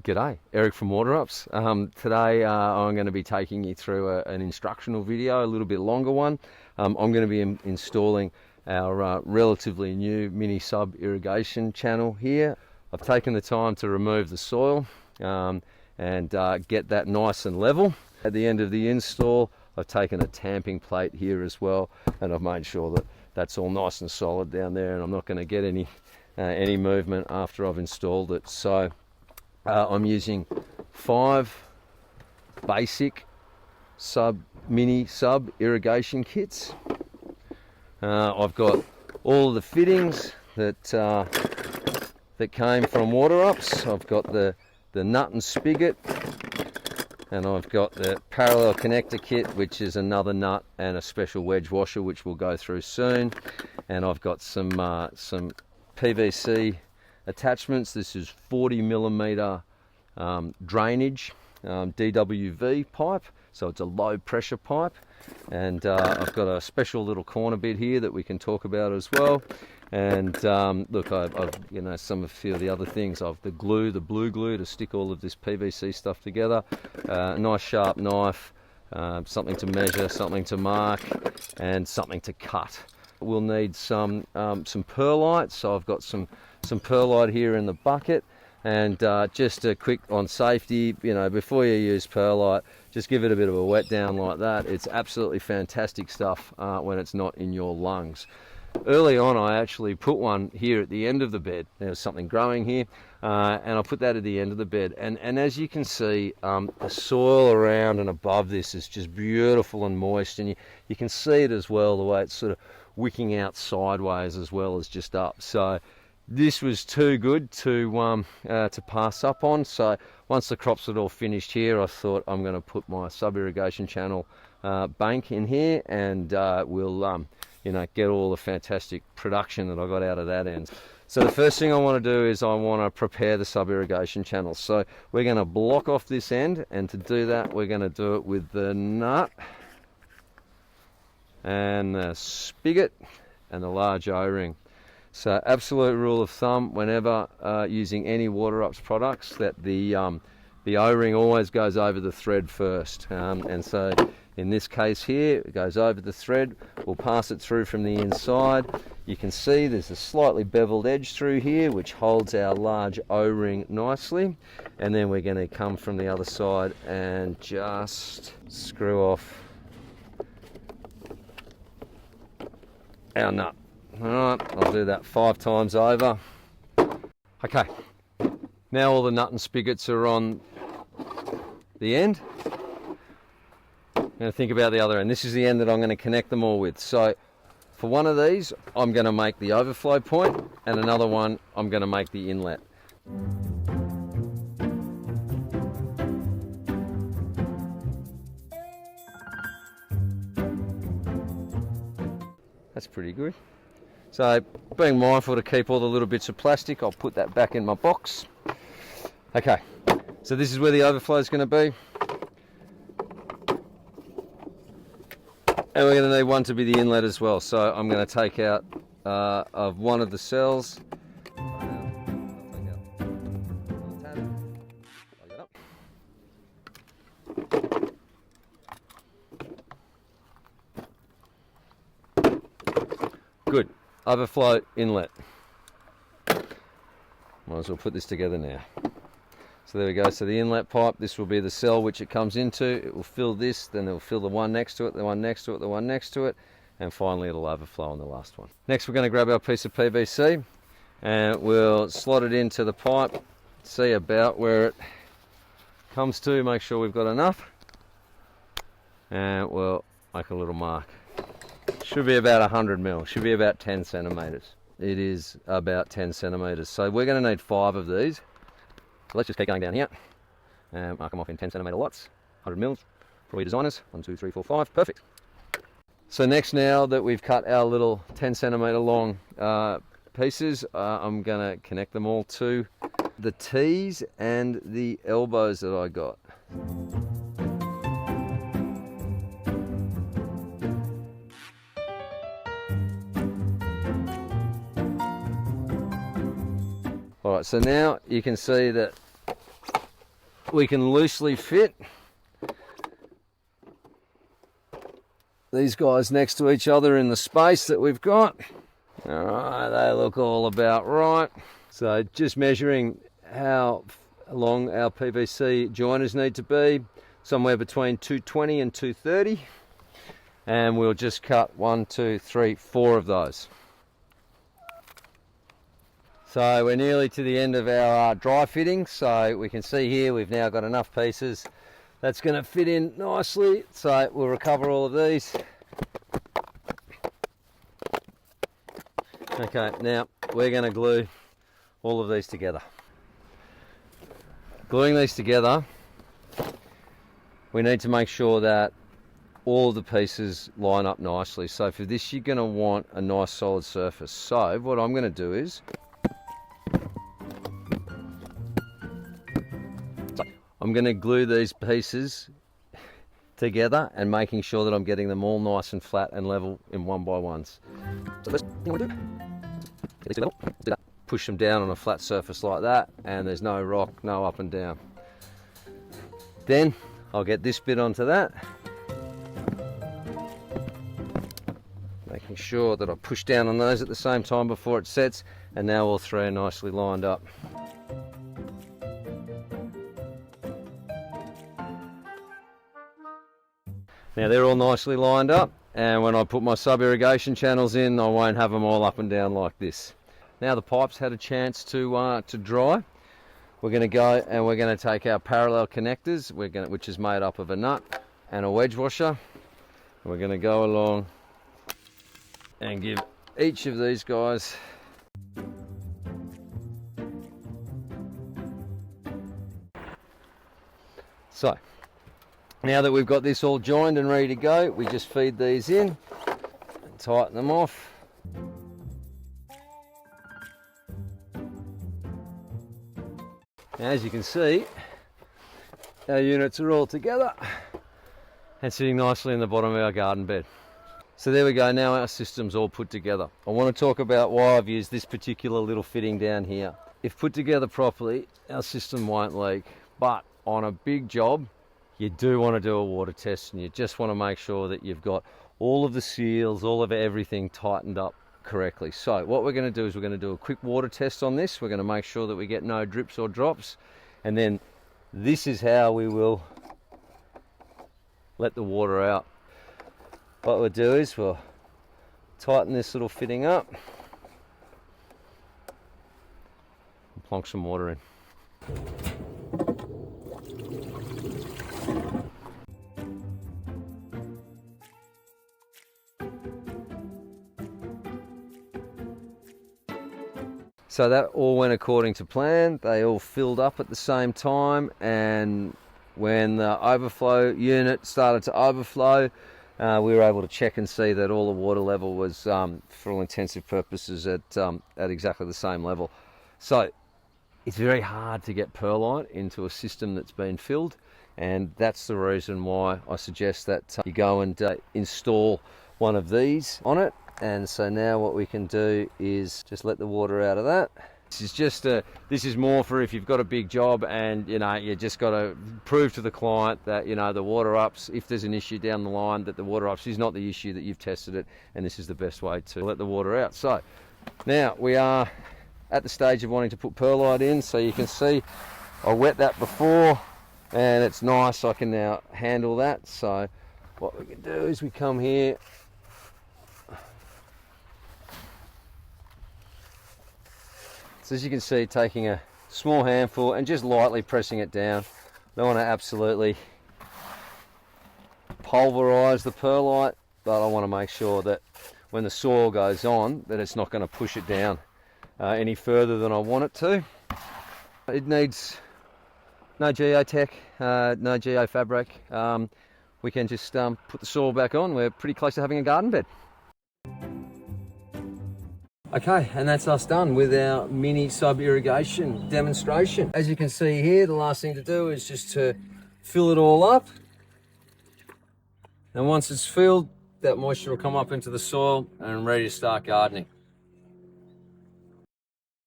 G'day, Eric from WaterUps. Today I'm going to be taking you through an instructional video, a little bit longer one. I'm going to be installing our relatively new mini sub-irrigation channel here. I've taken the time to remove the soil and get that nice and level. At the end of the install, I've taken a tamping plate here as well, and I've made sure that that's all nice and solid down there, and I'm not going to get any movement after I've installed it. So I'm using 5 basic mini sub irrigation kits. I've got all the fittings that came from WaterUps. I've got the nut and spigot, and I've got the parallel connector kit, which is another nut and a special wedge washer, which we'll go through soon. And I've got some PVC attachments. This is 40mm drainage DWV pipe, so it's a low pressure pipe. And I've got a special little corner bit here that we can talk about as well. And look, I've a few of the other things. I've the blue glue to stick all of this PVC stuff together. A nice sharp knife, something to measure, something to mark, and something to cut. We'll need some perlite, so I've got some perlite here in the bucket. And just a quick on safety, before you use perlite, just give it a bit of a wet down like that. It's absolutely fantastic stuff when it's not in your lungs. Early on, I actually put one here at the end of the bed. There's something growing here, and I put that at the end of the bed. And as you can see, the soil around and above this is just beautiful and moist, and you can see it as well, the way it's sort of wicking out sideways as well as just up. So this was too good to pass up on. So once the crops had all finished here, I thought I'm going to put my sub-irrigation channel bank in here, and we'll get all the fantastic production that I got out of that end. So the first thing I want to do is I want to prepare the sub-irrigation channel. So we're going to block off this end, and to do that we're going to do it with the nut and the spigot and the large O-ring. So absolute rule of thumb, whenever using any WaterUps products, that the O-ring always goes over the thread first. And so in this case here, it goes over the thread. We'll pass it through from the inside. You can see there's a slightly beveled edge through here, which holds our large O-ring nicely. And then we're going to come from the other side and just screw off our nut. Alright, I'll do that 5 times over. Okay, now all the nut and spigots are on the end. I'm going to think about the other end. This is the end that I'm going to connect them all with. So for one of these, I'm going to make the overflow point, and another one, I'm going to make the inlet. That's pretty good. So being mindful to keep all the little bits of plastic, I'll put that back in my box. Okay, so this is where the overflow is going to be. And we're going to need one to be the inlet as well. So I'm going to take out of one of the cells. Good. Overflow inlet. Might as well put this together now. So there we go. So the inlet pipe, this will be the cell which it comes into. It will fill this, then it will fill the one next to it, the one next to it, the one next to it, and finally it'll overflow on the last one. Next we're going to grab our piece of PVC and we'll slot it into the pipe, see about where it comes to, make sure we've got enough, and we'll make a little mark. Should be about 100 mil, should be about 10 centimeters. It is about 10 centimeters. So we're going to need 5 of these. So let's just keep going down here and mark them off in 10 centimeter lots, 100 mils for all your designers. 1, 2, 3, 4, 5, perfect. So next, now that we've cut our little 10 centimeter long pieces, I'm going to connect them all to the T's and the elbows that I got. Alright, so now you can see that we can loosely fit these guys next to each other in the space that we've got. All right, they look all about right. So just measuring how long our PVC joiners need to be, somewhere between 220 and 230. And we'll just cut 1, 2, 3, 4 of those. So we're nearly to the end of our dry fitting. So we can see here we've now got enough pieces that's going to fit in nicely. So we'll recover all of these. Okay, now we're going to glue all of these together. Gluing these together, we need to make sure that all of the pieces line up nicely. So for this, you're going to want a nice solid surface. So what I'm going to do is, I'm going to glue these pieces together and making sure that I'm getting them all nice and flat and level in one by ones. So first thing we do, get these two level, do that. Push them down on a flat surface like that, and there's no rock, no up and down. Then I'll get this bit onto that, making sure that I push down on those at the same time before it sets, and now all three are nicely lined up. Now they're all nicely lined up, and when I put my sub-irrigation channels in, I won't have them all up and down like this. Now the pipe's had a chance to dry. We're going to go and we're going to take our parallel connectors, which is made up of a nut and a wedge washer. We're going to go along and give each of these guys so. Now that we've got this all joined and ready to go, we just feed these in and tighten them off. Now, as you can see, our units are all together and sitting nicely in the bottom of our garden bed. So there we go, now our system's all put together. I want to talk about why I've used this particular little fitting down here. If put together properly, our system won't leak, but on a big job, you do want to do a water test, and you just want to make sure that you've got all of the seals, all of everything tightened up correctly. So what we're going to do is we're going to do a quick water test on this. We're going to make sure that we get no drips or drops, and then this is how we will let the water out. What we'll do is we'll tighten this little fitting up and plonk some water in. So that all went according to plan. They all filled up at the same time, and when the overflow unit started to overflow, we were able to check and see that all the water level was, for all intensive purposes, at exactly the same level. So it's very hard to get perlite into a system that's been filled, and that's the reason why I suggest that you go and install one of these on it. And so now what we can do is just let the water out of that. This is more for if you've got a big job and you just got to prove to the client that the WaterUps, if there's an issue down the line, that the WaterUps is not the issue, that you've tested it, and this is the best way to let the water out. So now we are at the stage of wanting to put perlite in. So you can see I wet that before, and it's nice. I can now handle that. So what we can do is we come here. So as you can see, taking a small handful and just lightly pressing it down. Don't want to absolutely pulverize the perlite, but I want to make sure that when the soil goes on, that it's not going to push it down any further than I want it to. It needs no geotech, no geofabric. We can just put the soil back on. We're pretty close to having a garden bed. Okay, and that's us done with our mini sub-irrigation demonstration. As you can see here, the last thing to do is just to fill it all up. And once it's filled, that moisture will come up into the soil and ready to start gardening.